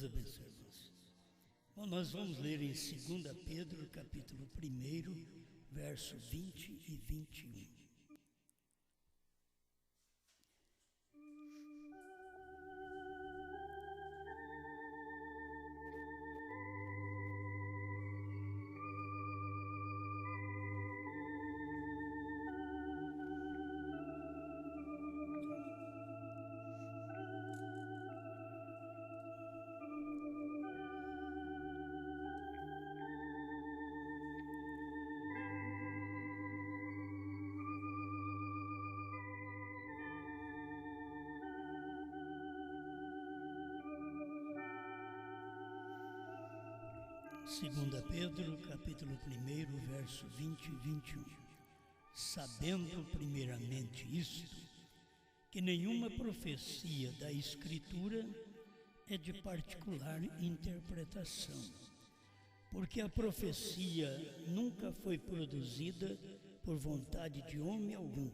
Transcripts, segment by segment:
Deus abençoe você. Bom, nós vamos ler em 2 Pedro, capítulo 1, verso 20 e 21. Segunda Pedro, capítulo 1, verso 20 e 21. Sabendo primeiramente isto, que nenhuma profecia da Escritura é de particular interpretação, porque a profecia nunca foi produzida por vontade de homem algum,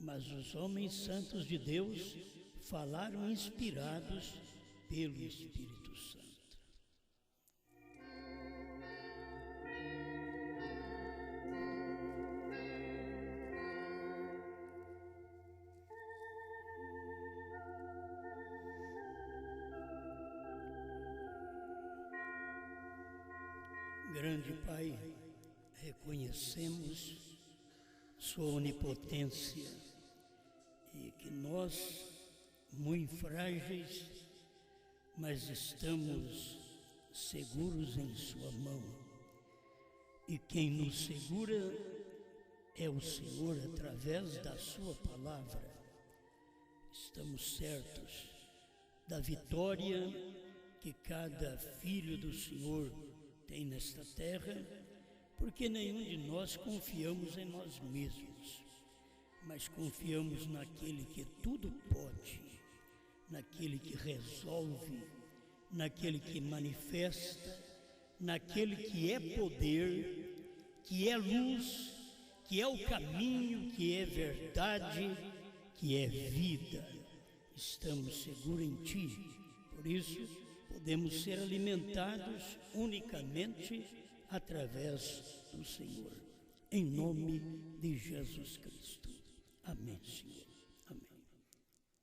mas os homens santos de Deus falaram inspirados pelo Espírito Santo. Grande Pai, reconhecemos Sua onipotência e que nós, muito frágeis, mas estamos seguros em Sua mão. E quem nos segura é o Senhor através da Sua palavra. Estamos certos da vitória que cada filho do Senhor tem nesta terra, porque nenhum de nós confiamos em nós mesmos, mas confiamos naquele que tudo pode, naquele que resolve, naquele que manifesta, naquele que é poder, que é luz, que é o caminho, que é verdade, que é vida. Estamos seguros em Ti, por isso podemos ser alimentados unicamente através do Senhor. Em nome de Jesus Cristo. Amém, Senhor. Amém.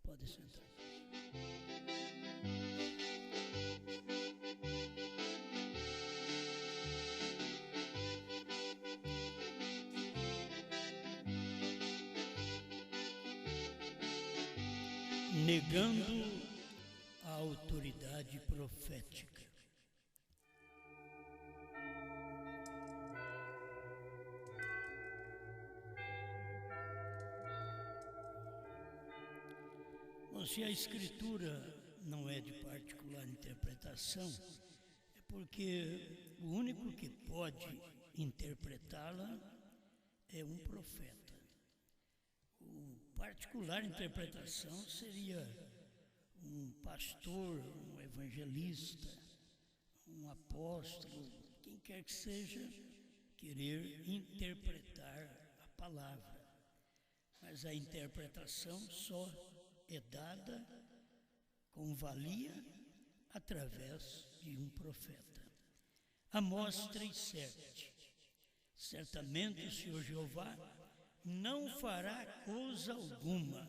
Pode sentar. Negando a autoridade profética. Bom, se a Escritura não é de particular interpretação, é porque o único que pode interpretá-la é um profeta. O particular interpretação seria um pastor, um evangelista, um apóstolo, quem quer que seja, querer interpretar a palavra. Mas a interpretação só é dada com valia através de um profeta. Amós 3,7. Certamente o Senhor Jeová não fará coisa alguma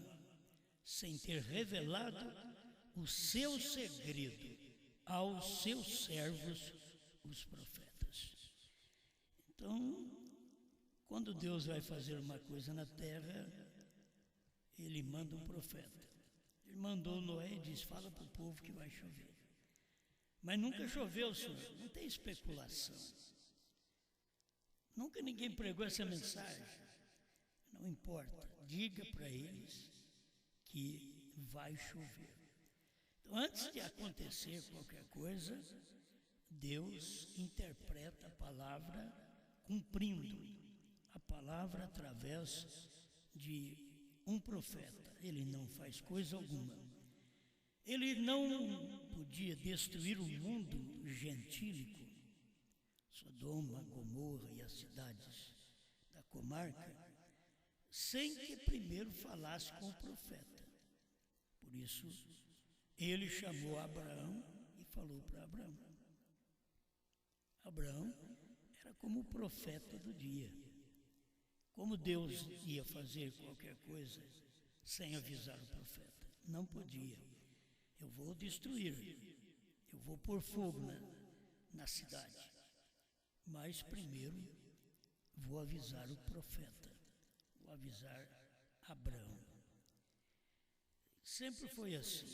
sem ter revelado o seu segredo aos seus servos, os profetas. Então, quando Deus vai fazer uma coisa na terra, Ele manda um profeta. Ele mandou Noé e disse: fala para o povo que vai chover. Mas nunca choveu, Senhor, não tem especulação. Nunca ninguém pregou essa mensagem. Não importa, diga para eles que vai chover. Então, antes de acontecer qualquer coisa, Deus interpreta a palavra cumprindo a palavra através de um profeta. Ele não faz coisa alguma. Ele não podia destruir o mundo gentílico, Sodoma, Gomorra e as cidades da comarca, sem que primeiro falasse com o profeta. Por isso, ele chamou Abraão e falou para Abraão. Abraão era como o profeta do dia. Como Deus ia fazer qualquer coisa sem avisar o profeta? Não podia. Eu vou destruir, eu vou pôr fogo na cidade. Mas primeiro vou avisar o profeta, vou avisar Abraão. Sempre foi assim.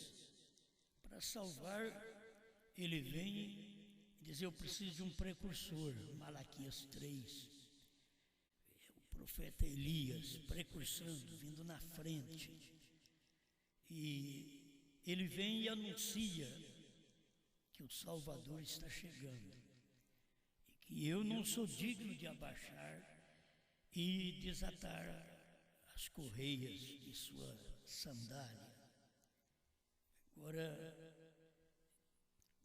Para salvar, ele vem e diz: eu preciso de um precursor. Malaquias 3. O profeta Elias, precursando, vindo na frente. E ele vem e anuncia que o Salvador está chegando. E que eu não sou digno de abaixar e desatar as correias de sua sandália. Agora,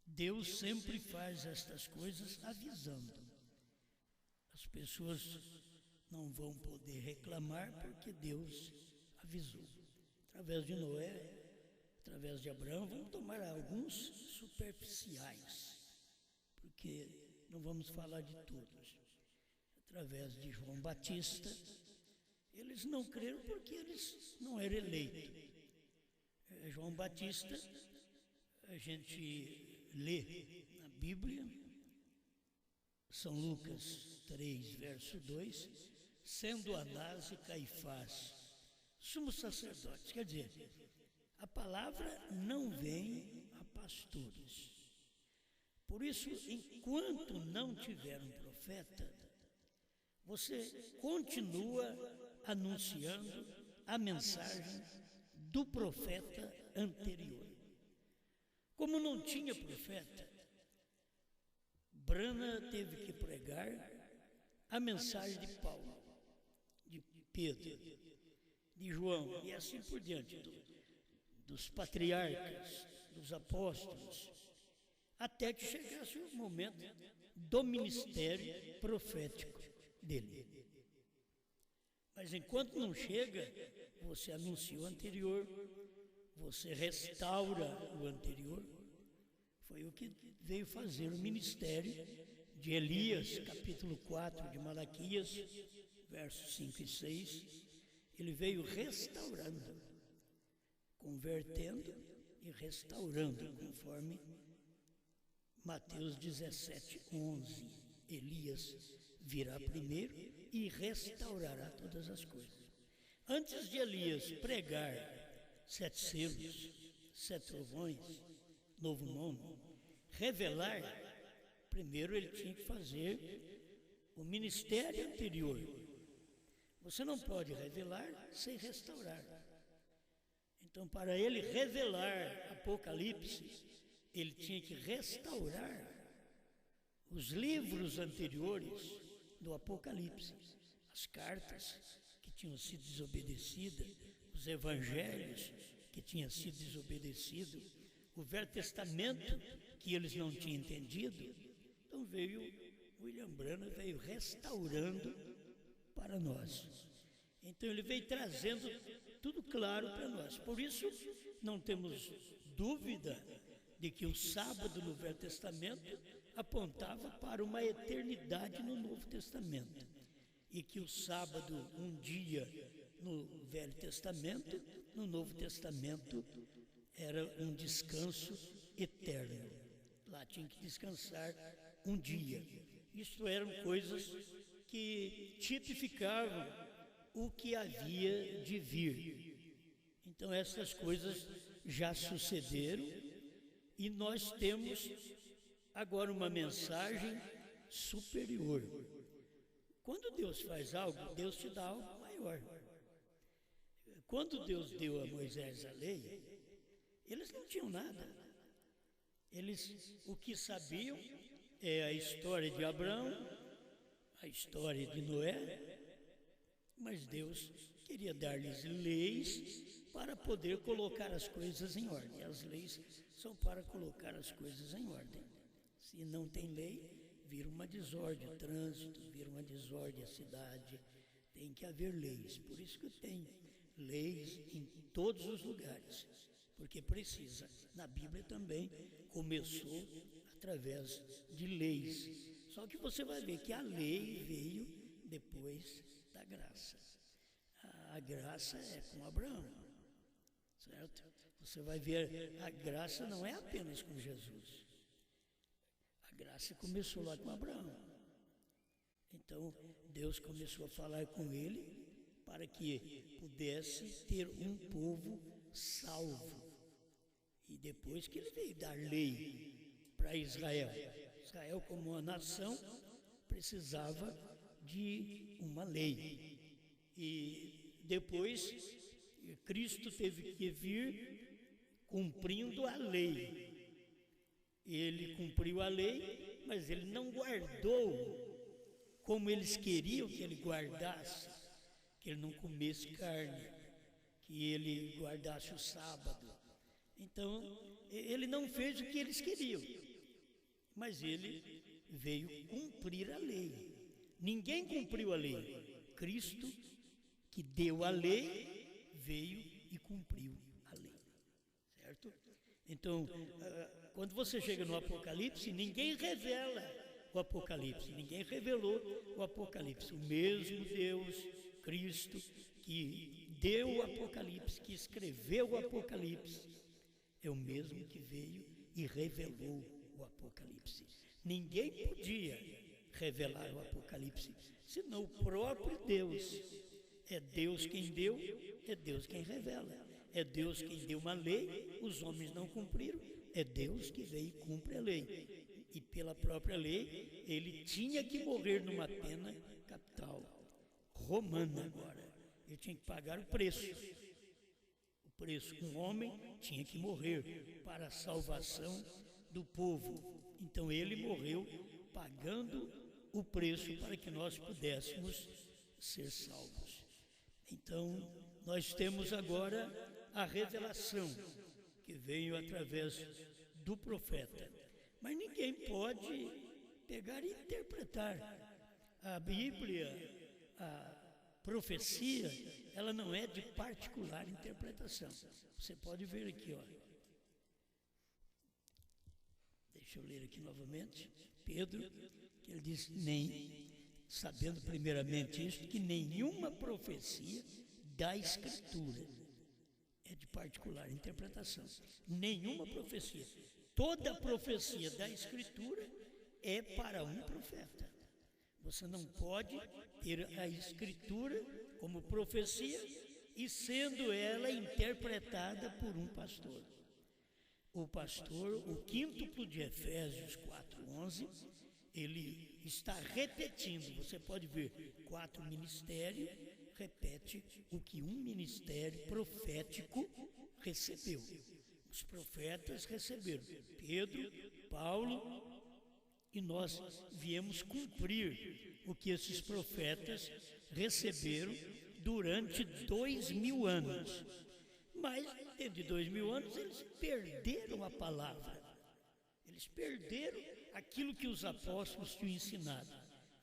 Deus sempre faz estas coisas avisando. As pessoas não vão poder reclamar porque Deus avisou. Através de Noé, através de Abraão, vamos tomar alguns superficiais, porque não vamos falar de todos. Através de João Batista, eles não creram porque eles não eram eleitos. João Batista, a gente lê na Bíblia, São Lucas 3, verso 2, sendo Anás e Caifás sumos sacerdotes. Quer dizer, a palavra não vem a pastores. Por isso, enquanto não tiver um profeta, você continua anunciando a mensagem do profeta anterior. Como não tinha profeta, Brana teve que pregar a mensagem de Paulo, de Pedro, de João, e assim por diante, dos patriarcas, dos apóstolos, até que chegasse o momento do ministério profético dele. Mas enquanto não chega, você anuncia o anterior, você restaura o anterior. Foi o que veio fazer o ministério de Elias, capítulo 4 de Malaquias, versos 5 e 6. Ele veio restaurando, convertendo e restaurando, conforme Mateus 17, 11. Elias virá primeiro e restaurará todas as coisas. Antes de Elias pregar 7 selos, 7 trovões, novo nome, revelar, primeiro ele tinha que fazer o ministério anterior. Você não pode revelar sem restaurar. Então, para ele revelar Apocalipse, ele tinha que restaurar os livros anteriores do Apocalipse, as cartas que tinham sido desobedecidas, os evangelhos que tinham sido desobedecidos, o Velho Testamento que eles não tinham entendido. Então William Branham veio restaurando para nós. Então ele veio trazendo tudo claro para nós. Por isso não temos dúvida de que o sábado no Velho Testamento apontava para uma eternidade no Novo Testamento, e que o sábado, um dia no Velho Testamento, no Novo Testamento era um descanso eterno. Lá tinha que descansar um dia. Isto eram coisas que tipificavam o que havia de vir. Então essas coisas já sucederam e nós temos agora uma mensagem superior. Quando Deus faz algo, Deus te dá algo maior. Quando Deus deu a Moisés a lei, eles não tinham nada. O que sabiam é a história de Abraão, a história de Noé, mas Deus queria dar-lhes leis para poder colocar as coisas em ordem. As leis são para colocar as coisas em ordem. Se não tem lei, vira uma desordem o trânsito, vira uma desordem a cidade. Tem que haver leis. Por isso que tem leis em todos os lugares. porque precisa. Na Bíblia também começou através de leis. Só que você vai ver que a lei veio depois da graça. A graça é com Abraão, certo? Você vai ver, a graça não é apenas com Jesus. A graça começou lá com Abraão. Então, Deus começou a falar com ele para que pudesse ter um povo salvo. E depois que ele veio dar lei para Israel. Israel, como uma nação, precisava de uma lei. E depois, Cristo teve que vir cumprindo a lei. Ele cumpriu a lei, mas ele não guardou como eles queriam que ele guardasse, que ele não comesse carne, que ele guardasse o sábado. Então, ele não fez o que eles queriam, mas ele veio cumprir a lei. Ninguém cumpriu a lei. Cristo, que deu a lei, veio e cumpriu a lei, certo? Então, quando você chega no Apocalipse, ninguém revela o Apocalipse, ninguém revelou o Apocalipse. O mesmo Deus, Cristo, que deu o Apocalipse, que escreveu o Apocalipse, é o mesmo que veio e revelou o Apocalipse. Ninguém podia revelar o Apocalipse, senão o próprio Deus. É Deus quem deu, é Deus quem revela. É Deus quem deu uma lei, os homens não cumpriram, é Deus que veio e cumpre a lei. E pela própria lei, ele tinha que morrer numa pena capital, romana agora. Ele tinha que pagar o preço. O preço, um homem tinha que morrer para a salvação do povo. Então ele morreu pagando o preço para que nós pudéssemos ser salvos. Então, nós temos agora a revelação que veio através do profeta. Mas ninguém pode pegar e interpretar. A Bíblia, a profecia, ela não é de particular interpretação. Você pode ver aqui, ó. Deixa eu ler aqui novamente. Pedro, que ele diz, sabendo primeiramente isto, que nenhuma profecia da Escritura é de particular interpretação. Nenhuma profecia. Toda profecia da Escritura é para um profeta. Você não pode ter a Escritura como profecia e sendo ela interpretada por um pastor. O pastor, o quíntuplo de Efésios 4:11, ele está repetindo, você pode ver, 4 ministérios, repete o que um ministério profético recebeu. Os profetas receberam, Pedro, Paulo, e nós viemos cumprir o que esses profetas receberam durante 2000 anos. Mas, dentro de 2000 anos, eles perderam a palavra. Eles perderam aquilo que os apóstolos tinham ensinado.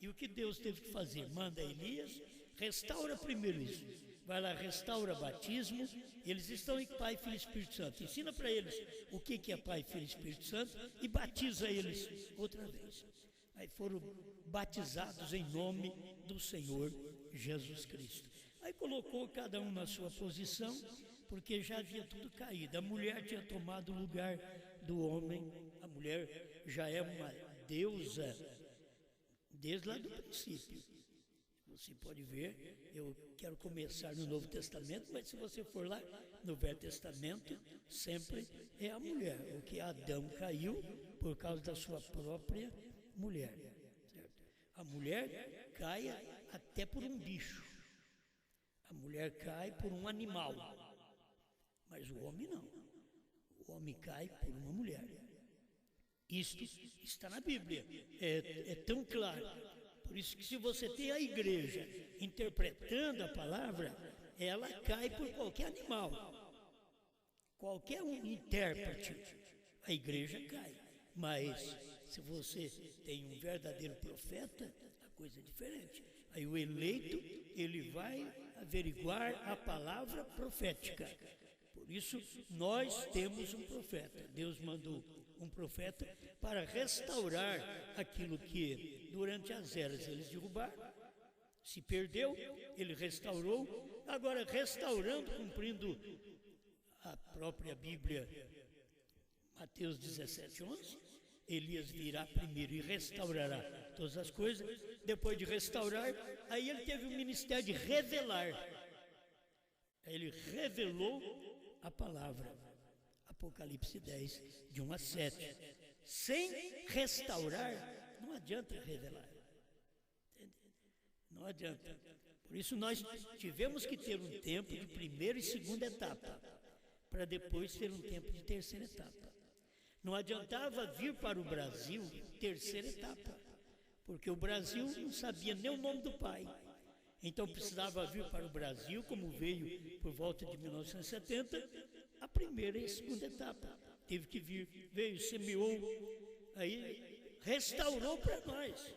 E o que Deus teve que fazer? Manda Elias, restaura primeiro isso. Vai lá, restaura batismo. Eles estão em Pai, Filho e Espírito Santo. Ensina para eles o que é Pai, Filho e Espírito Santo e batiza eles outra vez. Aí foram batizados em nome do Senhor Jesus Cristo. Aí colocou cada um na sua posição, porque já havia tudo caído. A mulher tinha tomado o lugar do homem. A mulher já é uma deusa desde lá do princípio. Você pode ver, eu quero começar no Novo Testamento, mas se você for lá no Velho Testamento, sempre é a mulher. O que Adão caiu por causa da sua própria mulher. Certo? A mulher cai até por um bicho. A mulher cai por um animal. Mas o homem não. O homem cai por uma mulher. Isto está na Bíblia. É tão claro. Por isso que se você tem a igreja interpretando a palavra, ela cai por qualquer animal. Qualquer um intérprete, a igreja cai. Mas se você tem um verdadeiro profeta, a coisa é diferente. Aí o eleito, ele vai averiguar a palavra profética. Por isso, nós temos um profeta. Deus mandou um profeta para restaurar aquilo que durante as eras eles derrubaram. Se perdeu, ele restaurou. Agora, restaurando, cumprindo a própria Bíblia, Mateus 17:11, Elias virá primeiro e restaurará todas as coisas. Depois de restaurar, aí ele teve o ministério de revelar. Ele revelou a palavra. Apocalipse 10, de 1 a 7. Sem restaurar, não adianta revelar. Não adianta. Por isso nós tivemos que ter um tempo de primeira e segunda etapa, para depois ter um tempo de terceira etapa. Não adiantava vir para o Brasil terceira etapa, porque o Brasil não sabia nem o nome do pai. Então precisava vir para o Brasil, como veio por volta de 1970, a primeira e a segunda etapa. Teve que vir, veio, semeou, aí restaurou para nós.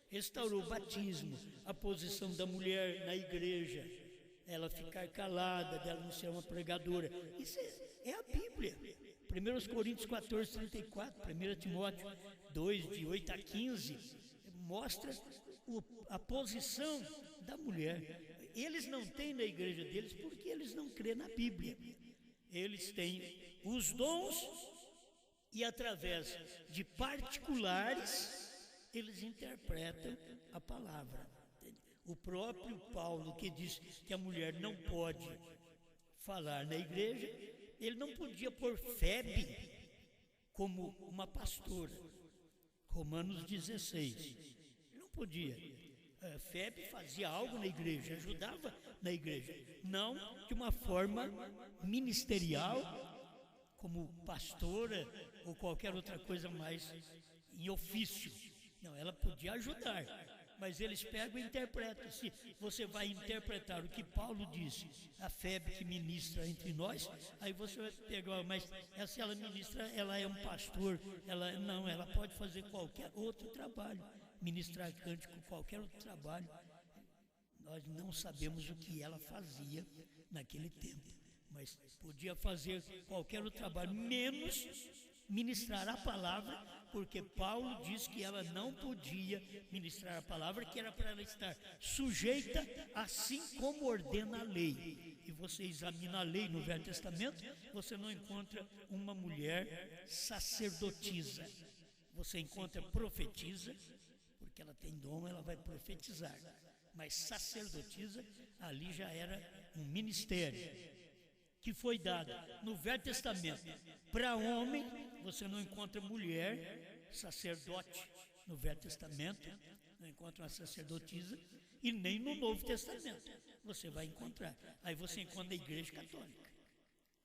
Restaurou o batismo, a posição da mulher na igreja, ela ficar calada, dela não ser uma pregadora. Isso é a Bíblia. 1 Coríntios 14:34, 1 Timóteo 2, de 8 a 15, mostra a posição da mulher. Eles não têm na igreja deles porque eles não crêem na Bíblia. Eles têm os dons e através de particulares eles interpretam a palavra. O próprio Paulo, que diz que a mulher não pode falar na igreja, ele não podia pôr Febe como uma pastora. Romanos 16. Ele não podia. Febe fazia algo na igreja, ajudava na igreja. Não de uma forma ministerial, como pastora ou qualquer outra coisa mais em ofício. Não, ela podia ajudar, mas eles pegam e interpretam. Se você vai interpretar o que Paulo disse, a Febe que ministra entre nós, aí você vai pegar, mas se ela ministra, ela é um pastor, ela pode fazer qualquer outro trabalho, ministrar cântico, qualquer outro trabalho. Nós não sabemos o que ela fazia naquele tempo, mas podia fazer qualquer outro trabalho, menos ministrar a palavra, porque Paulo diz que ela não podia ministrar a palavra, que era para ela estar sujeita, assim como ordena a lei. E você examina a lei no Velho Testamento, você não encontra uma mulher sacerdotisa. Você encontra profetisa, porque ela tem dom, ela vai profetizar. Mas sacerdotisa, ali já era um ministério que foi dado no Velho Testamento para homem. Você não encontra mulher sacerdote no Velho Testamento, não encontra uma sacerdotisa, e nem no Novo Testamento você vai encontrar. Aí você encontra a Igreja Católica,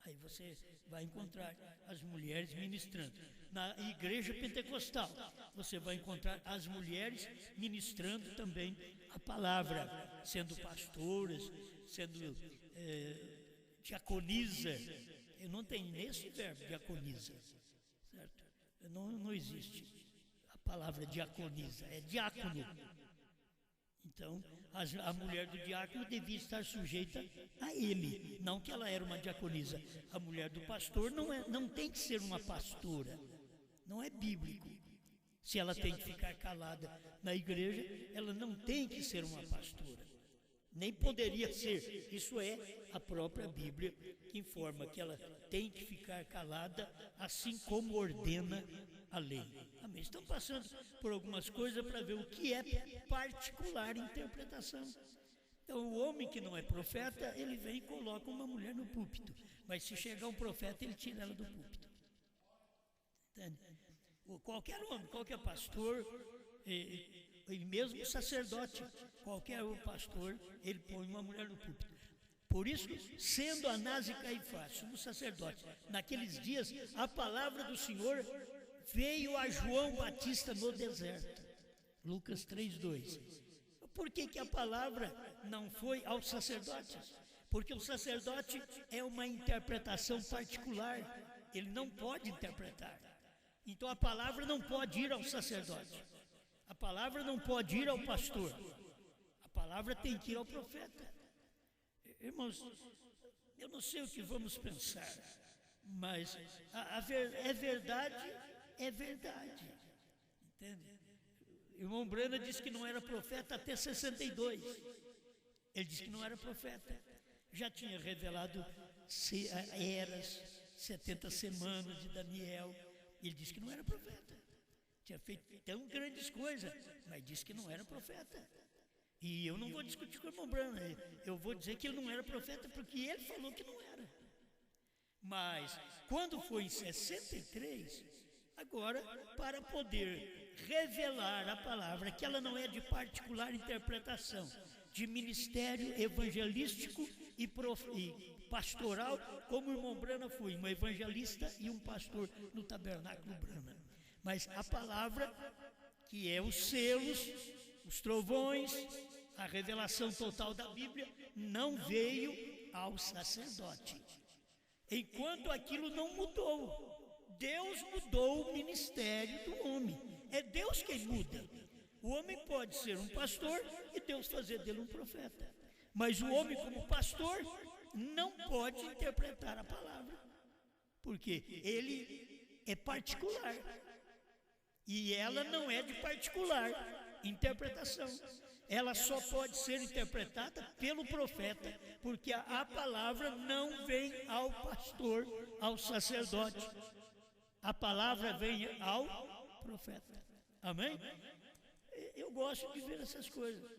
aí você vai encontrar as mulheres ministrando. Na Igreja Pentecostal você vai encontrar as mulheres ministrando também a palavra, sendo pastoras, sendo diaconisa. Não tem nesse verbo diaconisa, certo? Não existe a palavra diaconisa, é diácono. Então, a mulher do diácono devia estar sujeita a ele, não que ela era uma diaconisa. A mulher do pastor não tem que ser uma pastora, não é bíblico. Se ela tem que ficar calada na igreja, ela não tem que ser uma pastora, nem poderia ser. Isso é a própria Bíblia que informa que ela tem que ficar calada, assim como ordena a lei. Amém. Estão passando por algumas coisas para ver o que é particular interpretação. Então, o homem que não é profeta, ele vem e coloca uma mulher no púlpito, mas se chegar um profeta, ele tira ela do púlpito. Entende? Qualquer homem, qualquer pastor, e mesmo sacerdote, qualquer pastor, ele põe uma mulher no púlpito. Por isso, sendo Anás e Caifás, sumo sacerdote, naqueles dias, a palavra do Senhor veio a João Batista no deserto. Lucas 3:2. Por que a palavra não foi aos sacerdotes? Porque o sacerdote é uma interpretação particular, ele não pode interpretar. Então a palavra não pode ir ao sacerdote, a palavra não pode ir ao pastor, a palavra tem que ir ao profeta. Irmãos, Eu não sei o que vamos pensar, mas é verdade, é verdade. Entende? O irmão Brana disse que não era profeta até 62. Ele disse que não era profeta. Já tinha revelado eras, 70 semanas de Daniel. Ele disse que não era profeta. Tinha feito tão grandes coisas, mas disse que não era profeta. E eu não vou discutir com o irmão Brana. Eu vou dizer que ele não era profeta porque ele falou que não era. Mas, quando foi em 63, agora, para poder revelar a palavra, que ela não é de particular interpretação, de ministério evangelístico e pastoral, como o irmão Brana foi, um evangelista e um pastor no tabernáculo Brana. Mas a palavra, que é os selos, os trovões, a revelação total da Bíblia, não veio ao sacerdote. Enquanto aquilo não mudou, Deus mudou o ministério do homem. É Deus quem muda. O homem pode ser um pastor e Deus fazer dele um profeta. Mas o homem, como pastor, não pode interpretar a palavra, porque ele é particular. E ela não é de particular interpretação. Ela só pode ser interpretada pelo profeta, porque a palavra não vem ao pastor, ao sacerdote. A palavra vem ao profeta. Amém? Eu gosto de ver essas coisas.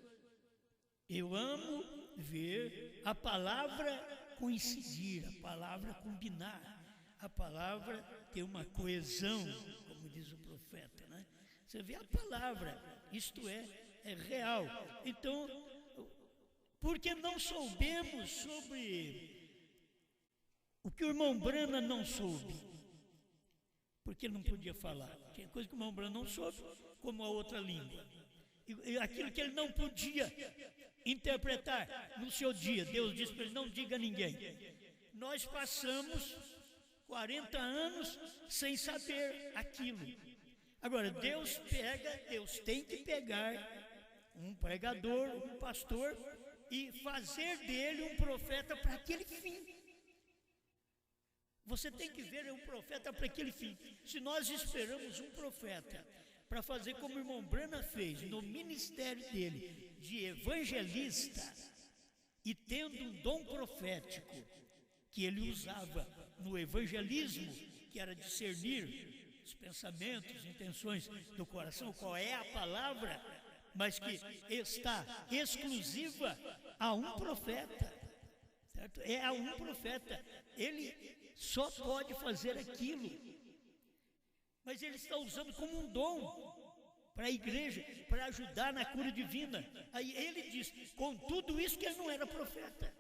Eu amo ver a palavra coincidir, a palavra combinar, a palavra ter uma coesão, como diz o profeta, né? Você vê a palavra, isto é real. Então, porque não soubemos sobre o que o irmão Brana não soube, porque ele não podia falar. Tinha coisa que o irmão Brana não soube, como a outra língua. E aquilo que ele não podia interpretar no seu dia, Deus disse para ele: não diga a ninguém. Nós passamos 40 anos sem saber aquilo. Agora, Deus tem que pegar um pregador, um pastor, e fazer dele um profeta para aquele fim. Você tem que ver um profeta para aquele fim. Se nós esperamos um profeta para fazer como o irmão Brana fez no ministério dele, de evangelista, e tendo um dom profético que ele usava no evangelismo, que era discernir os pensamentos, intenções do coração, qual é a palavra, mas que está exclusiva a um profeta, certo? É a um profeta. Ele só pode fazer aquilo, mas ele está usando como um dom para a igreja, para ajudar na cura divina. Aí ele diz, com tudo isso, que ele não era profeta.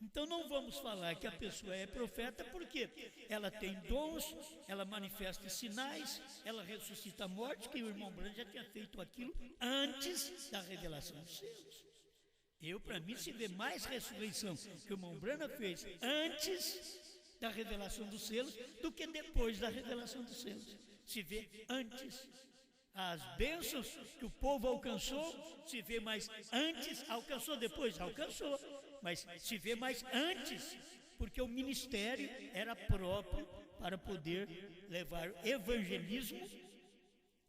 Então não vamos falar que a pessoa é profeta, porque ela tem dons, ela manifesta sinais, ela ressuscita a morte, que o irmão Brana já tinha feito aquilo antes da revelação dos selos. Para mim, se vê mais ressurreição que o irmão Brana fez antes da revelação dos selos do que depois da revelação dos selos. Se vê antes. As bênçãos que o povo alcançou, se vê mais antes, alcançou depois, alcançou, mas se vê mais antes, porque o ministério era próprio para poder levar evangelismo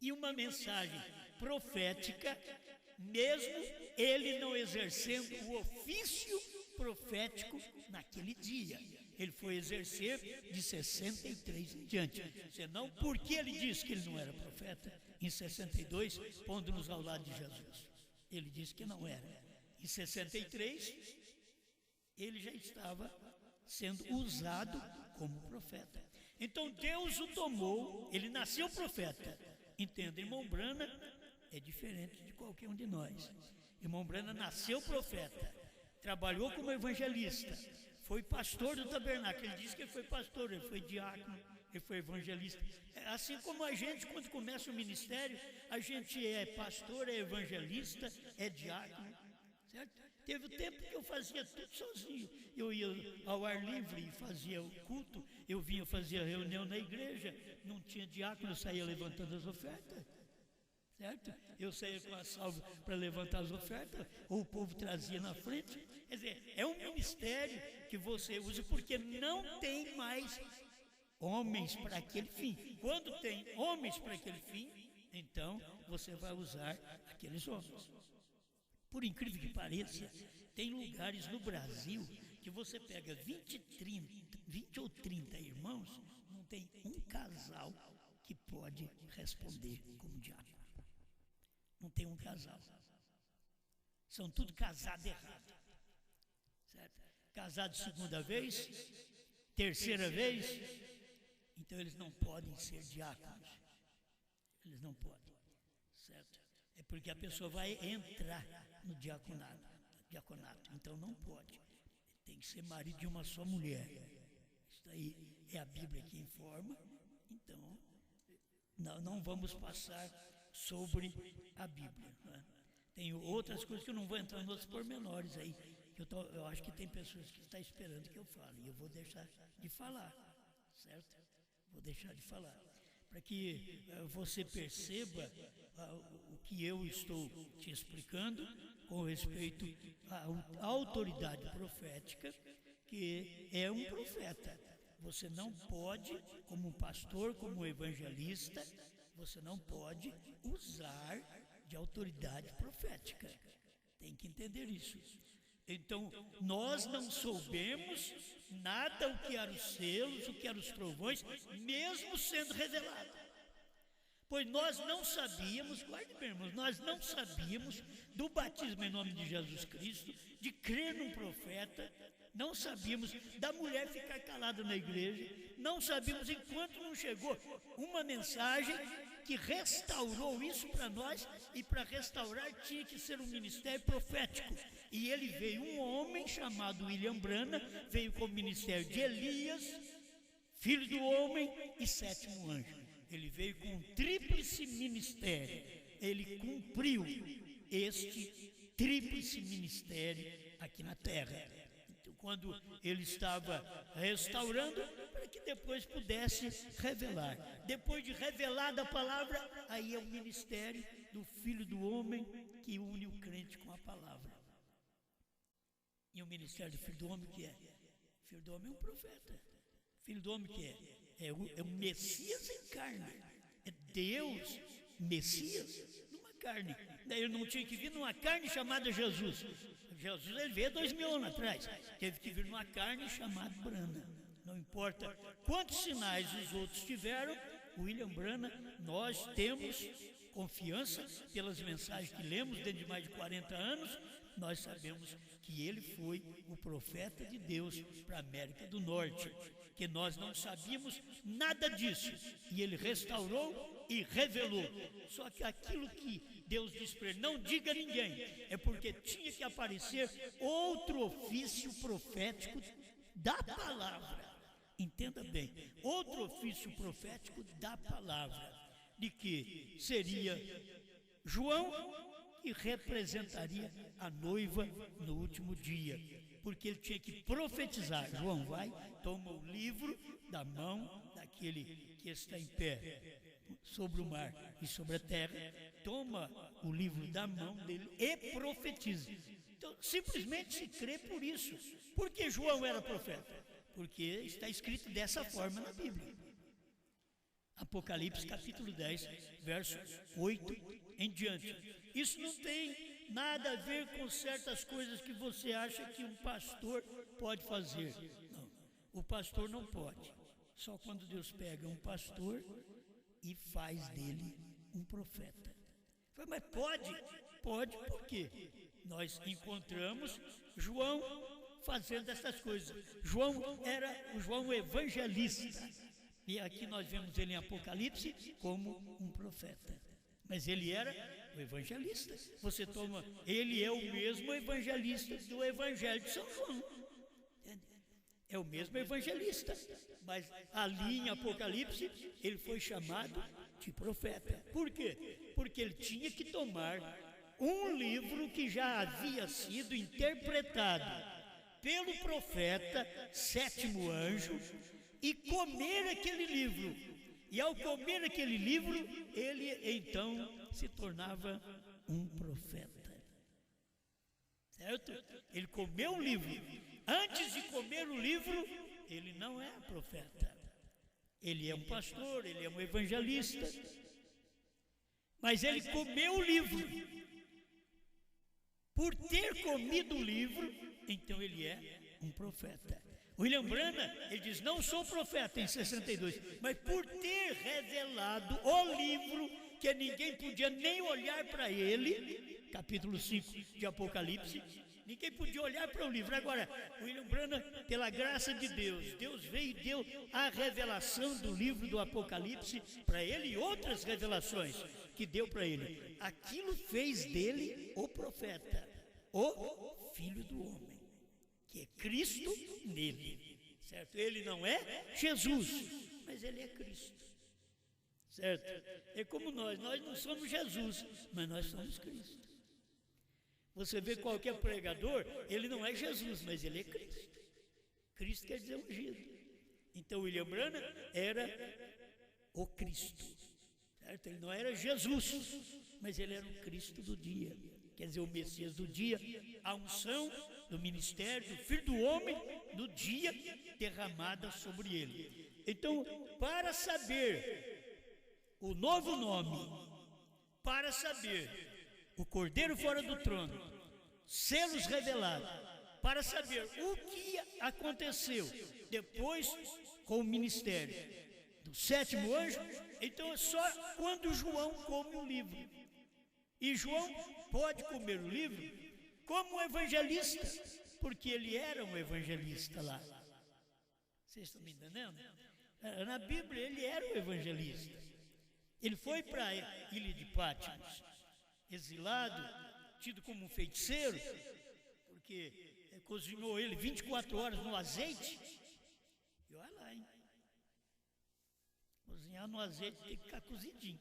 e uma mensagem profética, mesmo ele não exercendo o ofício profético naquele dia. Ele foi exercer de 63 em diante. Senão, por que ele disse que ele não era profeta? Em 62, pondo-nos ao lado de Jesus. Ele disse que não era. Em 63, ele já estava sendo usado como profeta. Então Deus o tomou, ele nasceu profeta. Entenda, irmão Brana é diferente de qualquer um de nós. Irmão Brana nasceu profeta, trabalhou como evangelista, foi pastor do tabernáculo. Ele disse que ele foi pastor, ele foi diácono, ele foi evangelista. Assim como a gente, quando começa o ministério, a gente é pastor, é evangelista, é diácono, certo? Teve o tempo que eu fazia tudo sozinho. Eu ia ao ar livre e fazia o culto, eu vinha fazer a reunião na igreja, não tinha diácono, eu saía levantando as ofertas, certo? Eu saía com a salva para levantar as ofertas, ou o povo trazia na frente. Quer dizer, é um ministério que você usa porque não tem mais homens para aquele fim. Quando tem homens para aquele fim, então você vai usar aqueles homens. Por incrível que pareça, tem lugares no Brasil que você pega 20 ou 30 irmãos, não tem um casal que pode responder como diácono. Não tem um casal. São tudo casados errado. Certo? Casado segunda vez, terceira vez, então eles não podem ser diáconos. Eles não podem. Certo? É porque a pessoa vai entrar no diaconato. Então não pode. Tem que ser marido de uma só mulher. Isso aí é a Bíblia que informa. Então, não vamos passar sobre a Bíblia. Né? Tem outras coisas que eu não vou entrar nos pormenores aí. Eu acho que tem pessoas que estão esperando que eu fale. E eu vou deixar de falar. Certo? Vou deixar de falar. Para que você perceba o que eu estou te explicando com respeito à autoridade profética, que é um profeta. Você não pode, como um pastor, como um evangelista, você não pode usar de autoridade profética. Tem que entender isso. Então, nós não soubemos nada o que eram os selos, o que eram os trovões, mesmo sendo revelado. Pois nós não sabíamos, guarde bem, irmãos, nós não sabíamos do batismo em nome de Jesus Cristo, de crer num profeta, não sabíamos da mulher ficar calada na igreja, não sabíamos enquanto não chegou uma mensagem que restaurou isso para nós, e para restaurar tinha que ser um ministério profético. E ele veio, um homem chamado William Branham, veio com o ministério de Elias, filho do homem e sétimo anjo. Ele veio com um tríplice ministério. Ele cumpriu este tríplice ministério aqui na terra. Então, quando ele estava restaurando, para que depois pudesse revelar. Depois de revelada a palavra, aí é o ministério do Filho do Homem que une o crente com a palavra. E o ministério do Filho do Homem que é? O Filho do Homem é um profeta. O Filho do Homem que é? É o Messias em carne. É Deus, Messias, numa carne. Daí ele não tinha que vir numa carne chamada Jesus. Jesus ele veio 2000 anos atrás. Teve que vir numa carne chamada Branham. Não importa quantos sinais os outros tiveram, William Branham, nós temos confiança pelas mensagens que lemos dentro de mais de 40 anos, nós sabemos que ele foi o profeta de Deus para a América do Norte, que nós não sabíamos nada disso, e ele restaurou e revelou. Só que aquilo que Deus disse para ele, não diga a ninguém, é porque tinha que aparecer outro ofício profético da palavra. Entenda bem, outro ofício profético da palavra, de que seria João, que representaria a noiva no último dia, porque ele tinha que profetizar. João vai, toma o livro da mão daquele que está em pé sobre o mar e sobre a terra, toma o livro da mão dele e profetiza. Então, simplesmente se crê por isso. Por que João era profeta? Porque está escrito dessa forma na Bíblia. Apocalipse capítulo 10, verso 8 em diante. Isso não tem nada a ver com certas coisas que você acha que um pastor pode fazer. Não, o pastor não pode. Só quando Deus pega um pastor e faz dele um profeta. Mas pode? Pode, por quê? Nós encontramos João fazendo essas coisas. João era o João evangelista. E aqui nós vemos ele em Apocalipse como um profeta. Mas ele era o evangelista. Você toma, ele é o mesmo evangelista do Evangelho de São João. É o mesmo evangelista. Mas ali em Apocalipse, ele foi chamado de profeta. Por quê? Porque ele tinha que tomar um livro que já havia sido interpretado pelo profeta, sétimo anjo, e comer aquele livro. E ao comer aquele livro, ele então se tornava um profeta. Certo? Ele comeu o livro. Antes de comer o livro, ele não é profeta. Ele é um pastor, ele é um evangelista. Mas ele comeu o livro. Por ter comido o livro, então ele é um profeta. William Branham, ele diz, não sou profeta em 62, mas por ter revelado o livro, que ninguém podia nem olhar para ele, capítulo 5 de Apocalipse, ninguém podia olhar para o livro. Agora, William Branham, pela graça de Deus, Deus veio e deu a revelação do livro do Apocalipse para ele e outras revelações que deu para ele. Aquilo fez dele o profeta, o Filho do Homem, que é Cristo nele, certo? Ele não é Jesus, mas ele é Cristo, certo? É como nós não somos Jesus, mas nós somos Cristo. Você vê qualquer pregador, ele não é Jesus, mas ele é Cristo. Cristo quer dizer ungido. Então William Branham era o Cristo, certo? Ele não era Jesus, mas ele era o Cristo do dia, quer dizer, o Messias do dia, a unção do ministério do Filho do Homem do dia derramada sobre ele. Então, para saber o novo nome, para saber o Cordeiro fora do trono, selos revelados, para saber o que aconteceu depois com o ministério do sétimo anjo, então é só quando João come o livro. E João pode comer o livro como um evangelista, porque ele era um evangelista lá. Vocês estão me entendendo? Na Bíblia ele era um evangelista. Ele foi para a ilha de Pátimos, exilado, tido como um feiticeiro, porque cozinhou ele 24 horas no azeite. E olha lá, hein? Cozinhar no azeite tem que ficar cozidinho.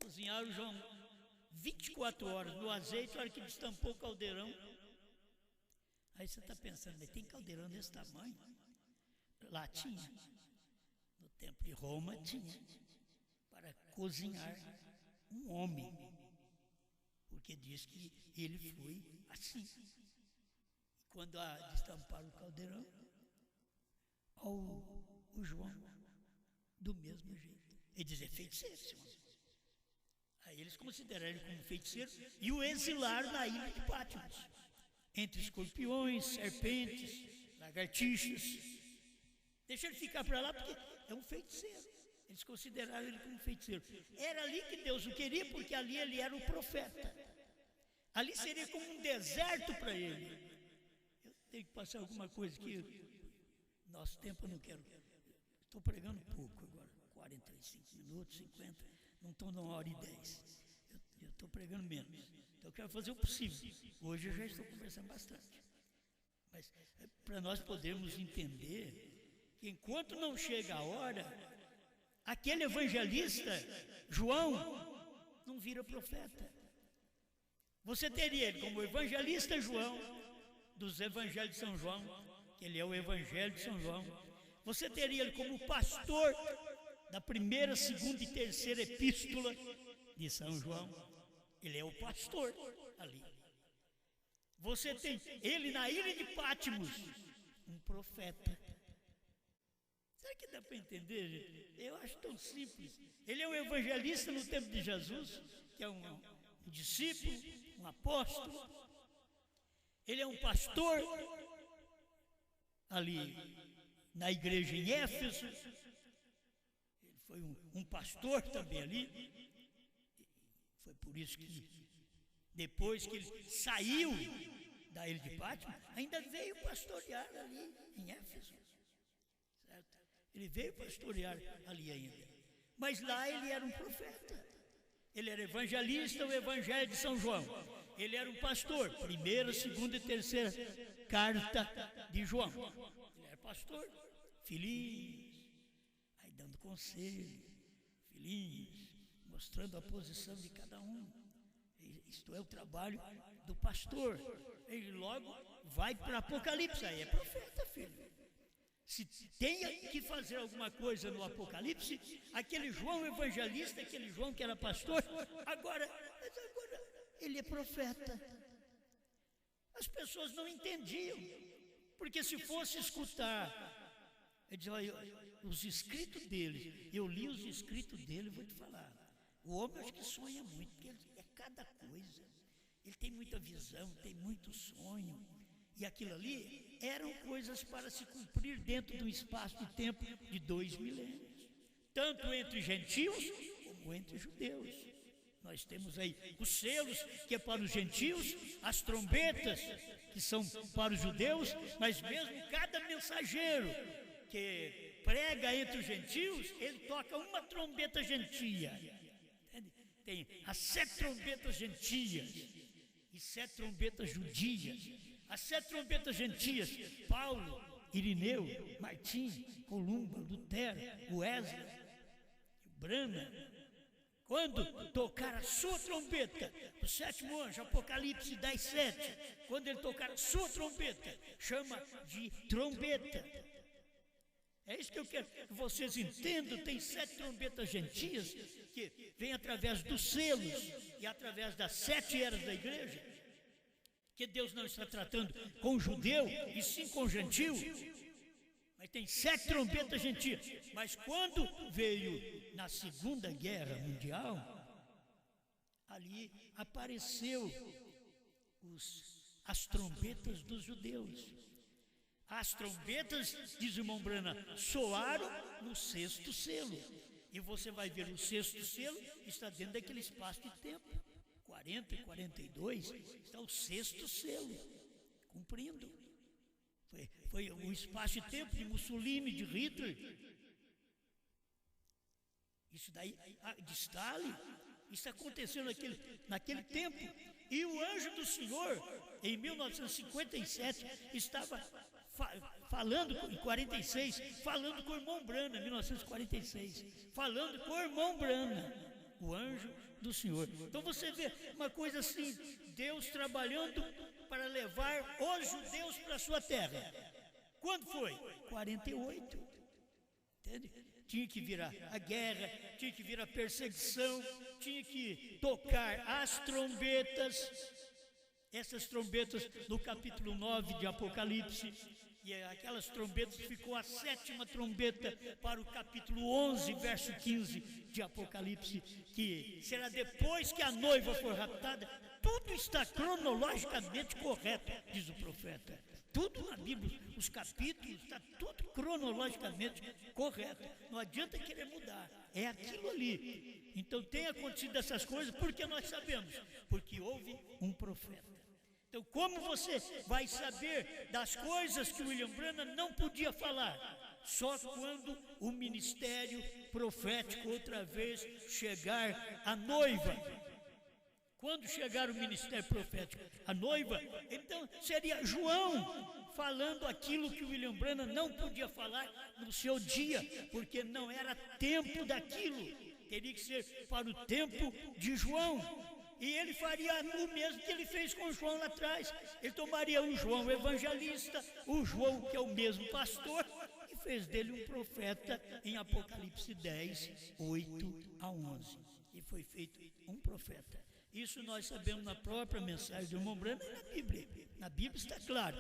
Cozinharam João 24 horas no azeite, a hora que destampou o caldeirão. Aí você está pensando, mas tem caldeirão desse tamanho? Lá tinha. No tempo de Roma tinha. Para cozinhar um homem. Porque diz que ele foi assim. Quando destamparam o caldeirão, o João, do mesmo jeito. Ele diz, é feiticeiro, senhor. Aí eles consideraram ele como feiticeiro e o exilaram na ilha de Pátimos, entre escorpiões, serpentes, lagartixas. Deixa ele ficar para lá porque é um feiticeiro. Eles consideraram ele como feiticeiro. Era ali que Deus o queria, porque ali ele era o profeta. Ali seria como um deserto para ele. Eu tenho que passar alguma coisa aqui. Nosso tempo eu não quero. Estou pregando pouco agora, 45 minutos, 50. Não estou numa hora e 10. Eu estou pregando menos. Então eu quero fazer o possível. Hoje eu já estou conversando bastante. Mas para nós podermos entender que enquanto não chega a hora, aquele evangelista, João, não vira profeta. Você teria ele como evangelista João, dos evangelhos de São João, que ele é o evangelho de São João. Você teria ele como pastor da primeira, segunda e terceira epístola de São João. Ele é o pastor ali. Você tem ele na ilha de Pátimos, um profeta. Será que dá para entender, gente? Eu acho tão simples. Ele é um evangelista no tempo de Jesus, que é um discípulo, um apóstolo. Ele é um pastor ali na igreja em Éfeso. Ele foi um pastor também ali. Foi por isso que depois que ele saiu da ilha de Pátimos, ainda veio pastorear ali em Éfeso. Certo? Ele veio pastorear ali ainda. Mas lá ele era um profeta. Ele era evangelista, o evangelho de São João. Ele era um pastor, primeira, segunda e terceira carta de João. Ele era pastor, filhinhos, aí dando conselho, filhinhos, mostrando a posição de cada um. Isto é o trabalho do pastor. Ele logo vai para Apocalipse, aí é profeta, filho. Se tem que fazer alguma coisa no Apocalipse, aquele João evangelista, aquele João que era pastor, agora ele é profeta. As pessoas não entendiam, porque se fosse escutar, ele dizia, olha, os escritos dele, eu li os escritos dele, vou te falar, o homem acho que sonha muito, porque ele é cada coisa, ele tem muita visão, tem muito sonho, e aquilo ali eram coisas para se cumprir dentro do espaço de tempo de 2 milênios, tanto entre gentios como entre judeus. Nós temos aí os selos, que é para os gentios, as trombetas, que são para os judeus, mas mesmo cada mensageiro que prega entre os gentios, ele toca uma trombeta gentia. Tem as 7 trombetas gentias e 7 trombetas judias. As 7 trombetas gentias, Paulo, Irineu, Martim, Columba, Lutero, Wesley, Brana. Quando tocar a sua trombeta, o 7º anjo, Apocalipse 10:7, quando ele tocar a sua trombeta, chama de trombeta. É isso que eu quero que vocês entendam. Tem 7 trombetas gentias que vêm através dos selos e através das 7 eras da igreja, que Deus não está tratando com o judeu e sim com o gentio. Mas tem 7 trombetas gentias. Mas quando veio na Segunda Guerra Mundial, ali apareceu as trombetas dos judeus. As trombetas, diz o irmão Brana, soaram no 6º selo. E você vai ver o 6º selo está dentro daquele espaço de tempo. 40 e 42 está o 6º selo, cumprindo. Foi o espaço de tempo de Mussolini, de Hitler. Isso daí, de Stalin, isso aconteceu naquele tempo. E o anjo do Senhor, em 1957, estava falando, em 46, falando com o irmão Brana, 1946, falando com o irmão Brana, o anjo do Senhor. Então você vê uma coisa assim, Deus trabalhando para levar os judeus para a sua terra. Quando foi? 48. Entende? Tinha que virar a guerra, tinha que vir a perseguição, tinha que tocar as trombetas, essas trombetas no capítulo 9 de Apocalipse, e aquelas trombetas ficou a 7ª trombeta para o capítulo 11, verso 15 de Apocalipse, que será depois que a noiva for raptada. Tudo está cronologicamente correto, diz o profeta. Tudo na Bíblia, os capítulos, está tudo cronologicamente correto. Não adianta querer mudar, é aquilo ali. Então tem acontecido essas coisas, porque nós sabemos, porque houve um profeta. Então como você vai saber das coisas que William Branham não podia falar? Só quando o ministério profético outra vez chegar à noiva. Quando chegar o ministério profético, a noiva, então seria João falando aquilo que o William Branham não podia falar no seu dia, porque não era tempo daquilo, teria que ser para o tempo de João. E ele faria o mesmo que ele fez com João lá atrás. Ele tomaria o João evangelista, o João que é o mesmo pastor, e fez dele um profeta em Apocalipse 10, 8 a 11. E foi feito um profeta. Isso nós sabemos na própria mensagem do irmão Branham e na Bíblia. Na Bíblia está claro.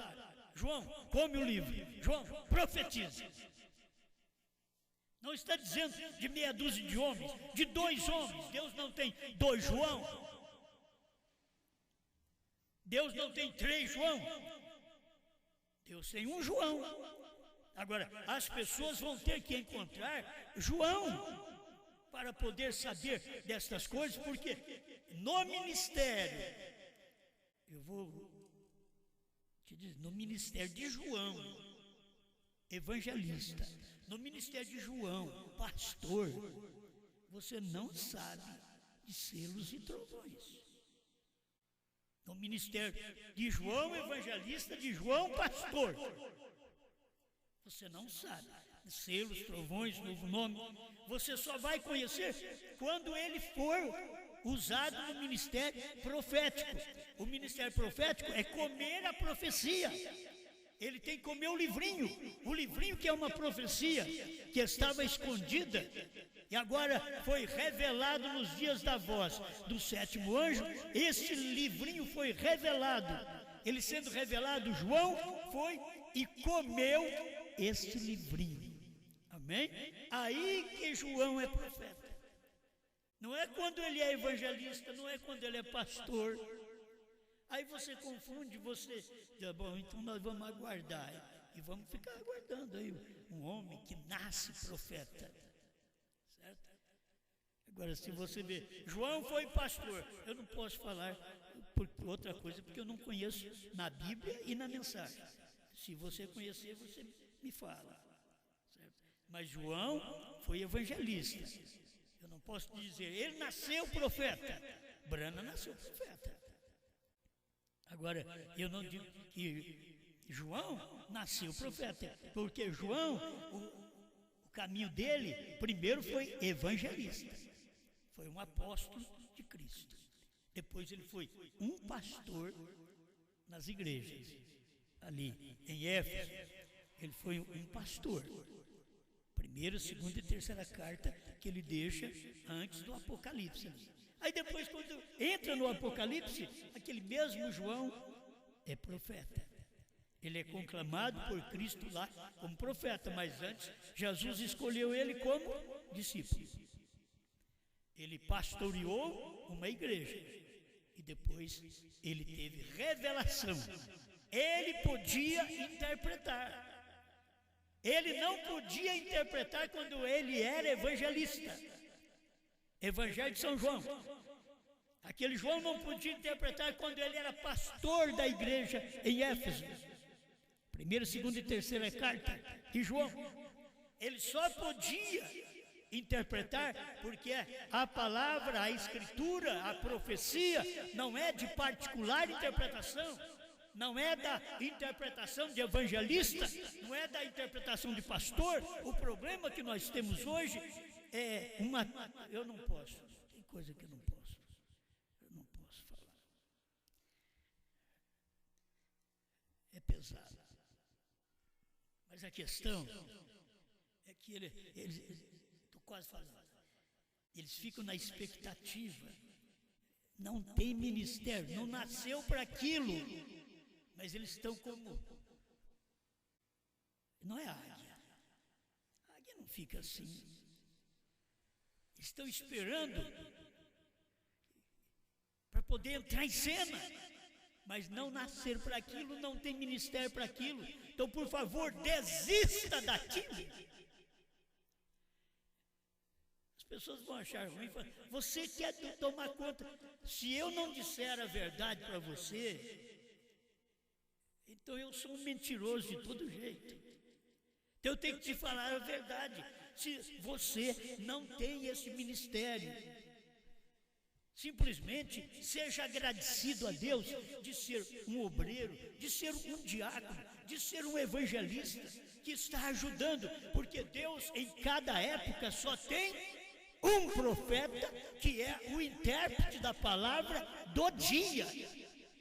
João, come o livro. João, profetiza. Não está dizendo de meia dúzia de homens, de 2 homens. Deus não tem 2 João. Deus não tem 3 João. Deus tem um João. Agora, as pessoas vão ter que encontrar João para poder saber destas coisas, porque no ministério, eu vou te dizer, no ministério de João, evangelista, no ministério de João, pastor, você não sabe de selos e trovões. No ministério de João, evangelista, de João, pastor, você não sabe. Selos, trovões, novo nome, você só vai conhecer quando ele for usado no ministério profético. O ministério profético é comer a profecia. ele tem que comer o livrinho que é uma profecia, que estava escondida, e agora foi revelado nos dias da voz do sétimo anjo. Este livrinho foi revelado. Ele sendo revelado, João foi e comeu este livrinho. Amém? Aí que João é profeta. Não é quando ele é evangelista, não é quando ele é pastor. Aí você confunde, você diz, bom, então nós vamos aguardar. E vamos ficar aguardando aí um homem que nasce profeta. Certo? Agora, se você vê, João foi pastor. Eu não posso falar por outra coisa, porque eu não conheço na Bíblia e na mensagem. Se você conhecer, você me fala. Certo? Mas João foi evangelista. Eu não posso dizer, ele nasceu profeta. Brana nasceu profeta. Agora, eu não digo que João nasceu profeta, porque João, o caminho dele, primeiro foi evangelista. Foi um apóstolo de Cristo. Depois ele foi um pastor nas igrejas. Ali em Éfeso, ele foi um pastor. Primeira, segunda e terceira carta que ele deixa antes do Apocalipse. Aí depois, quando entra no Apocalipse, aquele mesmo João é profeta. Ele é conclamado por Cristo lá como profeta, mas antes Jesus escolheu ele como discípulo. Ele pastoreou uma igreja e depois ele teve revelação. Ele podia interpretar. Ele não podia interpretar quando ele era evangelista. Evangelho de São João. Aquele João não podia interpretar quando ele era pastor da igreja em Éfeso. Primeira, segunda e terceira carta de João. Ele só podia interpretar porque a palavra, a escritura, a profecia não é de particular interpretação. Não é da interpretação de evangelista, não é da interpretação de pastor. O problema que nós temos hoje é uma... Eu não posso, tem coisa que eu não posso falar. É pesado. Mas a questão é que estou quase falando, eles ficam na expectativa. Não tem ministério, não nasceu para aquilo. Mas eles estão como... Não é águia. A águia não fica assim. Estão esperando para poder entrar em cena. Mas não nascer para aquilo, não tem ministério para aquilo. Então, por favor, desista daquilo. As pessoas vão achar ruim. Você quer tomar conta. Se eu não disser a verdade para você... Então eu sou um mentiroso de todo jeito. Então eu tenho que te falar a verdade. Se você não tem esse ministério, simplesmente seja agradecido a Deus de ser um obreiro, de ser um diácono, de ser um evangelista que está ajudando, porque Deus em cada época só tem um profeta que é o intérprete da palavra do dia.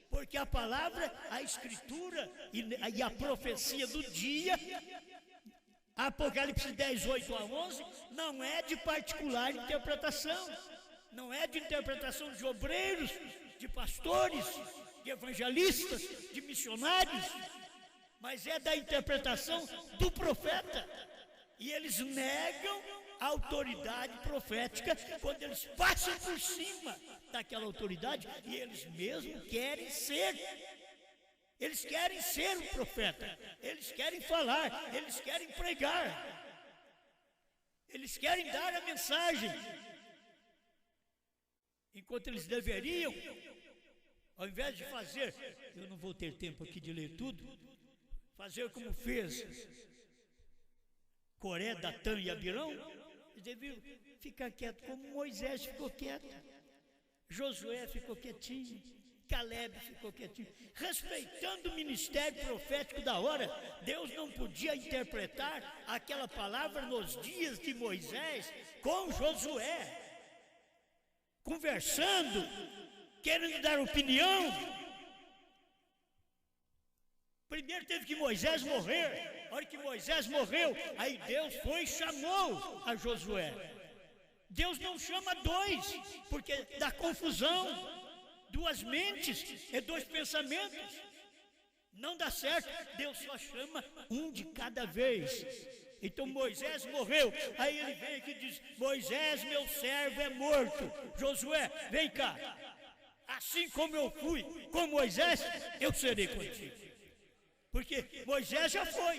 Porque a palavra, a escritura e a profecia do dia, Apocalipse 10, 8 a 11, não é de particular interpretação. Não é de interpretação de obreiros, de pastores, de evangelistas, de missionários. Mas é da interpretação do profeta. E eles negam a autoridade profética quando eles passam por cima daquela autoridade e eles mesmos querem ser. Eles querem ser o profeta, eles querem falar, eles querem pregar, eles querem dar a mensagem. Enquanto eles deveriam, ao invés de fazer, eu não vou ter tempo aqui de ler tudo, fazer como fez Coré, Datã e Abirão, eles deveriam ficar quietos, como Moisés ficou quieto, Josué ficou quietinho, Caleb ficou quietinho, respeitando o ministério profético da hora. Deus não podia interpretar aquela palavra nos dias de Moisés com Josué, conversando, querendo dar opinião. Primeiro teve que Moisés morrer. A hora que Moisés morreu, aí Deus foi e chamou a Josué. Deus não chama dois, porque dá confusão. Duas mentes, dois pensamentos. Não dá certo. Deus só chama um de cada vez. Então Moisés morreu. Aí ele vem aqui e diz: Moisés, meu servo, é morto. Josué, vem cá. Assim como eu fui com Moisés, eu serei contigo. Porque Moisés já foi,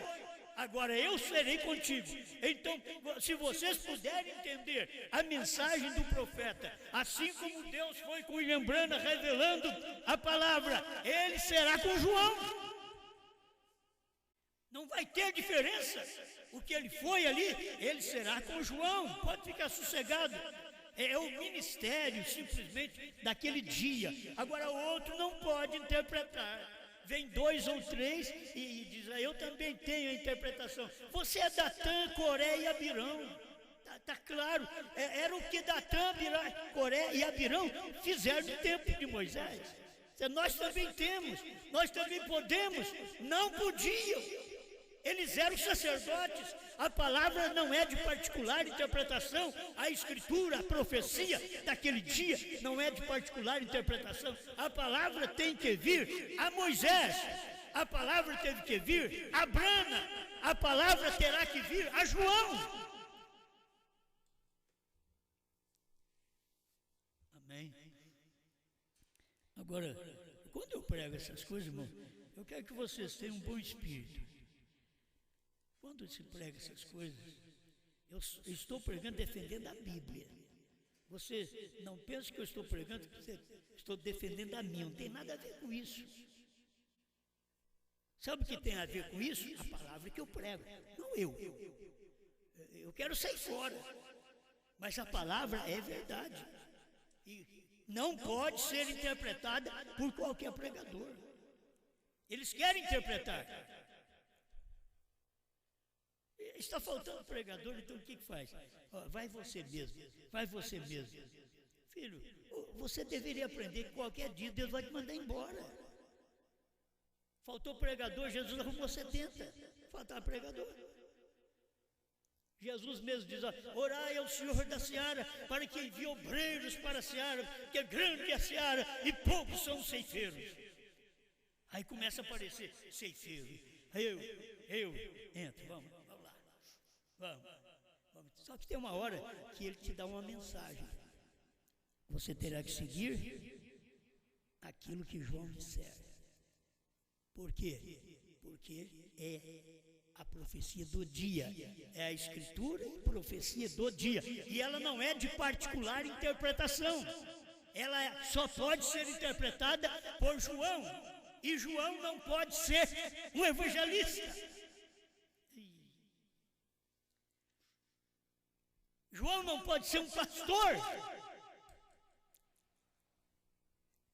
agora eu serei contigo. Então, se vocês puderem entender a mensagem do profeta, assim como Deus foi com William Branham revelando a palavra, ele será com João. Não vai ter diferença. O que ele foi ali, ele será com João. Pode ficar sossegado. É o ministério simplesmente daquele dia. Agora o outro não pode interpretar. Vem dois ou três e diz: eu também tenho a interpretação. Você é Datã, Coré e Abirão. Tá claro. Era o que Datã, Coré e Abirão fizeram no tempo de Moisés. Nós também temos, nós também podemos. Não podiam. Eles eram sacerdotes. A palavra não é de particular interpretação. A escritura, a profecia daquele dia não é de particular interpretação. A palavra tem que vir a Moisés. A palavra teve que vir a Brana. A palavra terá que vir a João. Amém. Agora, quando eu prego essas coisas, irmão, eu quero que vocês tenham um bom espírito. Quando se prega essas coisas, eu estou pregando defendendo a Bíblia. Você não pensa que eu estou pregando, estou defendendo a mim, não tem nada a ver com isso. Sabe o que tem a ver com isso? A palavra que eu prego, não eu. Eu quero sair fora, mas a palavra é verdade. E não pode ser interpretada por qualquer pregador. Eles querem interpretar. Está faltando pregador, então o que faz? Vai você mesmo, vai você mesmo. Filho, você deveria aprender que qualquer dia Deus vai te mandar embora. Faltou pregador, Jesus arrumou 70. Faltava pregador. Jesus mesmo diz: orai ao Senhor da seara, para que envie obreiros para a seara, porque grande é a seara e poucos são os ceifeiros. Aí começa a aparecer ceifeiro. Eu entro, vamos lá. Vamos. Só que tem uma hora que ele te dá uma mensagem. Você terá que seguir aquilo que João disser. Por quê? Porque é a profecia do dia. É a escritura e profecia do dia. E ela não é de particular interpretação. Ela só pode ser interpretada por João. E João não pode ser um evangelista. João não pode ser um pastor.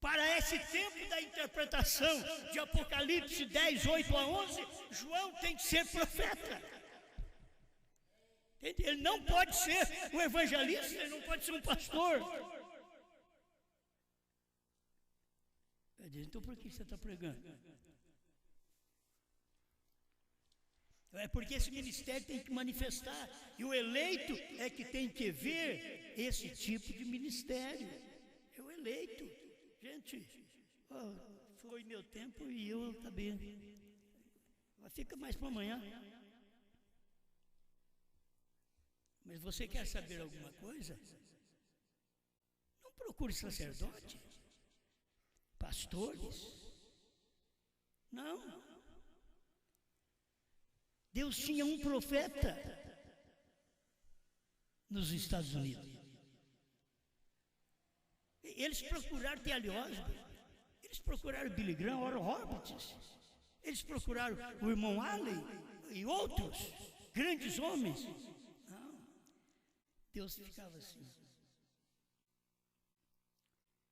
Para esse tempo da interpretação de Apocalipse 10, 8 a 11, João tem que ser profeta. Ele não pode ser um evangelista, ele não pode ser um pastor. Então por que você está pregando? É porque esse ministério tem que manifestar. E o eleito é que tem que ver esse tipo de ministério. É o eleito. Gente, foi meu tempo e eu acabei. Fica mais para amanhã. Mas você quer saber alguma coisa? Não procure sacerdote, pastores. Não. Deus tinha um profeta nos Estados Unidos. Eles procuraram T.L. Osborne, eles procuraram Billy Graham, Oral Roberts, eles procuraram o irmão Allen e outros grandes homens. Não, Deus ficava assim: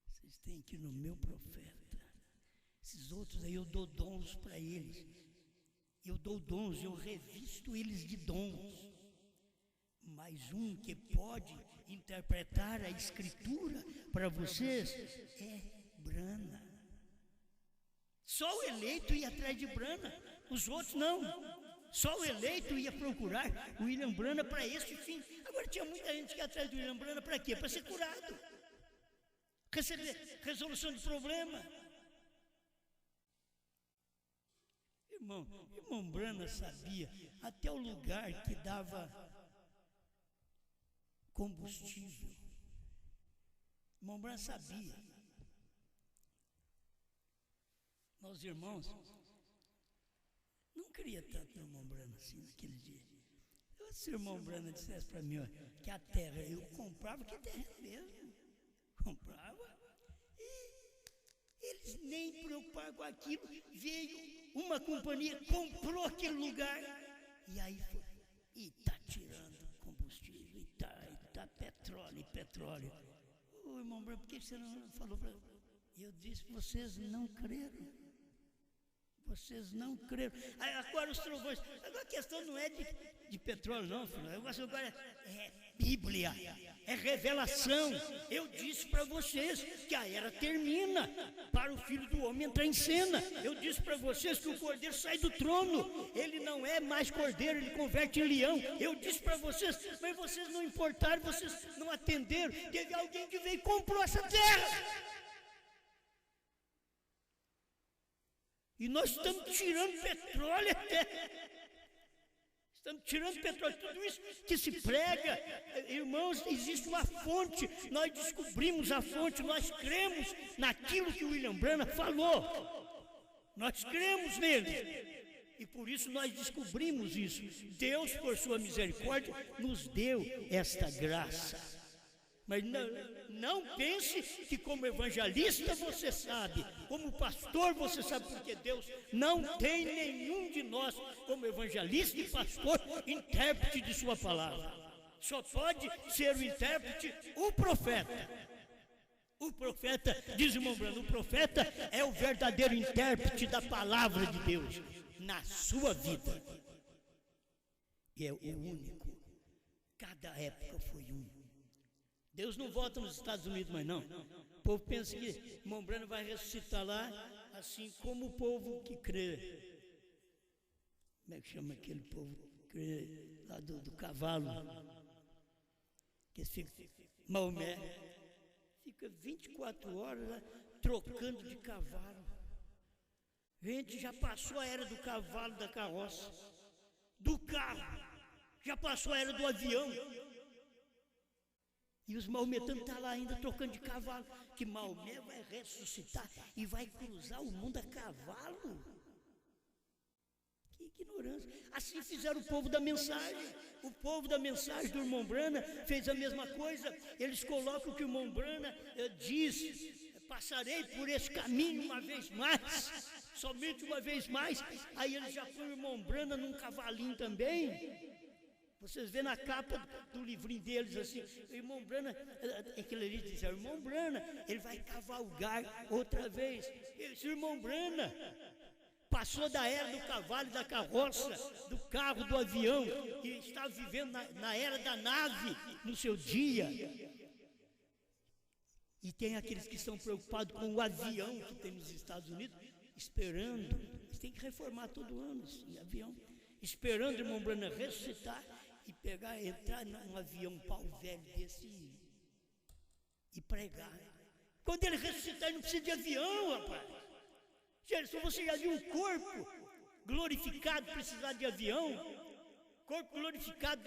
vocês têm que ir no meu profeta. Esses outros aí eu dou dons para eles. Eu dou dons, eu revisto eles de dons. Mas um que pode interpretar a escritura para vocês é Brana. Só o eleito ia atrás de Brana, os outros não. Só o eleito ia procurar o William Brana para esse fim. Agora tinha muita gente que ia atrás do William Brana para quê? Para ser curado, receber resolução de problema. Irmão Brana sabia até o lugar que dava combustível. Irmão Brana sabia. Meus irmãos, não queria tanto o irmão Brana assim naquele dia. Se o irmão Brana dissesse para mim, ó, que a terra, eu comprava, que terra mesmo, comprava, e eles nem preocuparam com aquilo. Veio uma companhia, comprou aquele lugar, e aí foi, e está tirando combustível, e tá petróleo. Ô irmão Brana, por que você não falou para eu? Eu disse, vocês não creram. Vocês não creram. Agora os trovões. Agora a questão não é de petróleo, não, filho. O negócio agora é Bíblia, é revelação. Eu disse para vocês que a era termina para o Filho do Homem entrar em cena. Eu disse para vocês que o cordeiro sai do trono. Ele não é mais cordeiro, ele converte em leão. Eu disse para vocês, mas vocês não importaram, vocês não atenderam. Teve alguém que veio e comprou essa terra. E nós estamos tirando petróleo até. Estamos tirando petróleo. Tudo isso que se prega, irmãos, existe uma fonte. Nós descobrimos a fonte, nós cremos naquilo que o William Brana falou. Nós cremos nele. E por isso nós descobrimos isso. Deus, por sua misericórdia, nos deu esta graça. Mas não pense que como evangelista você sabe, como pastor você sabe, porque Deus não tem nenhum de nós como evangelista e pastor intérprete de sua palavra. Só pode ser o intérprete o profeta. O profeta, diz o irmão Brano, o profeta é o verdadeiro intérprete da palavra de Deus na sua vida. E é o único. Cada época foi um. Deus não volta nos Estados Unidos mais não. O povo pensa que irmão Brana vai ressuscitar lá, assim como o povo que crê. Como é que chama aquele povo que crê lá do cavalo? Que fica, Maomé, fica 24 horas lá, trocando de cavalo. Gente, já passou a era do cavalo, da carroça, do carro, já passou a era do avião. E os maometanos estão lá ainda trocando de cavalo, que Maomé vai ressuscitar e vai cruzar o mundo a cavalo. Que ignorância. Assim fizeram o povo da mensagem. O povo da mensagem do irmão Brana fez a mesma coisa. Eles colocam o que o irmão Brana diz: passarei por esse caminho uma vez mais, somente uma vez mais. Aí eles já põem o irmão Brana num cavalinho também. Vocês vêem na capa do livrinho deles assim, o irmão Brana, aquele ali diz, o irmão Brana, ele vai cavalgar outra vez. Esse irmão Brana passou da era do cavalo e da carroça, do carro, do avião, e está vivendo na era da nave no seu dia. E tem aqueles que estão preocupados com o avião que tem nos Estados Unidos, esperando, eles têm que reformar todo ano esse avião, esperando o irmão Brana ressuscitar e entrar num avião pau velho desse e pregar. Quando ele ressuscitar, ele não precisa de avião, rapaz. Se você já viu um corpo glorificado precisar de avião, corpo glorificado,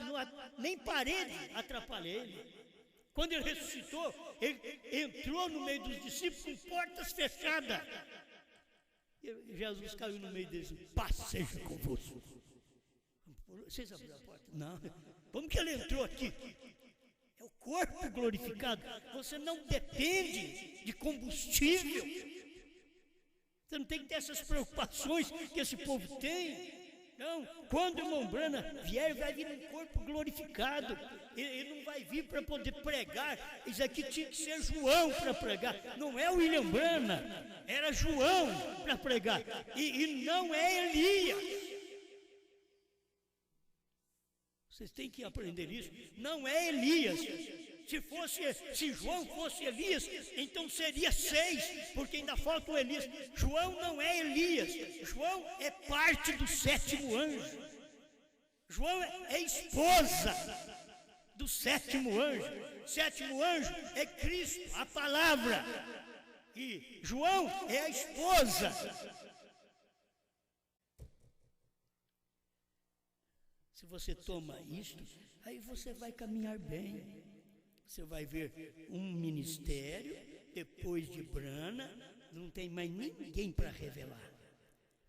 nem parede atrapalha ele. Quando ele ressuscitou, ele entrou no meio dos discípulos com portas fechadas. E Jesus caiu no meio deles, paz seja convosco. Vocês abriram a porta? Não. Como que ele entrou aqui? É o corpo glorificado. Você não depende de combustível. Você não tem que ter essas preocupações que esse povo tem. Não, quando o irmão Brana vier, vai vir um corpo glorificado. Ele não vai vir para poder pregar. Isso aqui tinha que ser João para pregar. Não é o William Brana, era João para pregar. E não é Elias. Vocês têm que aprender isso. Não é Elias. Se João fosse Elias, então seria 6, porque ainda falta o Elias. João não é Elias, João é parte do 7º anjo. João é esposa do 7º anjo. 7º anjo é Cristo, a palavra. E João é a esposa. Se você toma isto, aí você vai caminhar bem. Você vai ver um ministério, depois de Brana, não tem mais ninguém para revelar.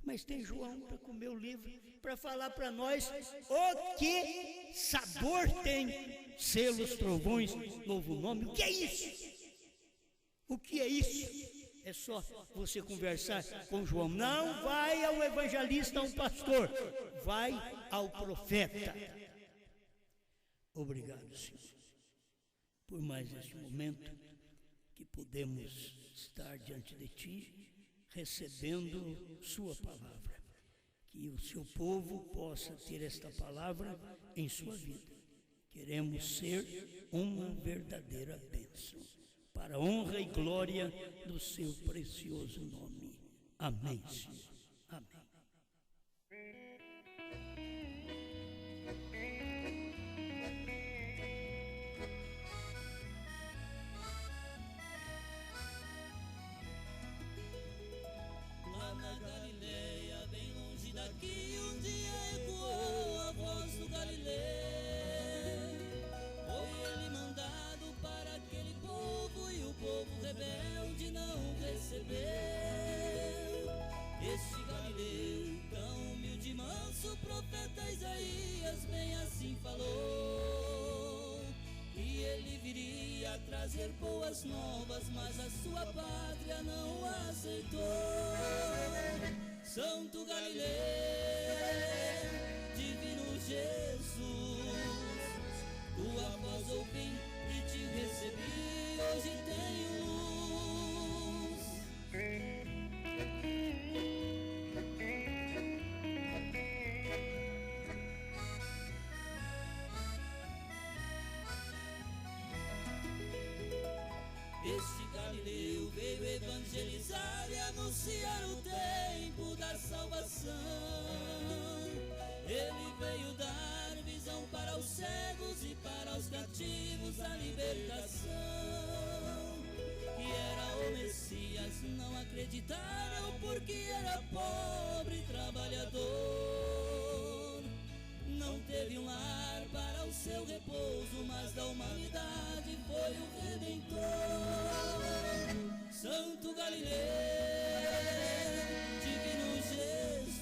Mas tem João para comer o livro, para falar para nós o que sabor tem selos, trovões, novo nome. O que é isso? O que é isso? É só você conversar com João. Não vai ao evangelista, a um pastor. Vai ao profeta. Obrigado, Senhor, por mais este momento que podemos estar diante de Ti, recebendo Sua palavra. Que o Seu povo possa ter esta palavra em sua vida. Queremos ser uma verdadeira bênção, para a honra e glória do Seu precioso nome. Amém, Senhor. Amém. Lá na Galileia, bem longe daqui, um dia ecoou a voz do Galileu. Foi ele mandado para aquele povo e o povo rebelde não recebeu. Este Galileu, tão humilde e manso, o profeta Isaías bem assim falou, que ele viria trazer boas novas, mas a sua pátria não o aceitou. Santo Galileu, divino Jesus, tua voz ouvi e te recebi, hoje tenho luz. Este Galileu veio evangelizar e anunciar o tempo da salvação. Ele veio dar visão para os cegos e para os cativos a libertação. Que era o Messias, não acreditaram porque era pobre e trabalhador. Não teve um lar para o seu repouso, mas da humanidade foi o Redentor. Santo Galileu, divino Jesus,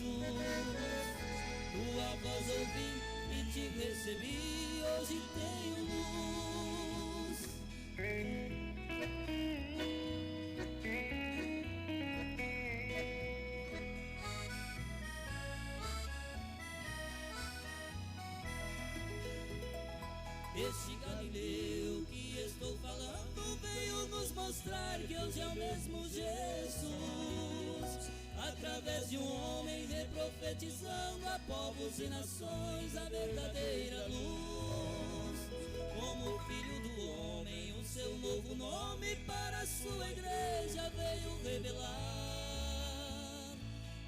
tua voz ouvi e te recebi, hoje tenho luz. Este Galileu que estou falando veio nos mostrar que hoje é o mesmo Jesus, através de um homem reprofetizando a povos e nações a verdadeira luz. Como filho do homem, o seu novo nome para a sua igreja veio revelar.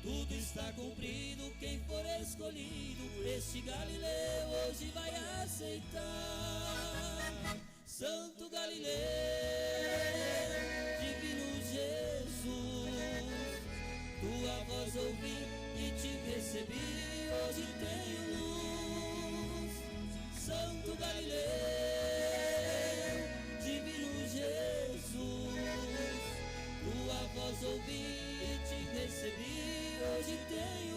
Tudo está cumprido, quem for escolhido, este Galileu hoje vai aceitar. Santo Galileu, divino Jesus, tua voz ouvi e te recebi, hoje tenho luz. Santo Galileu, divino Jesus, tua voz ouvi e te recebi, hoje tenho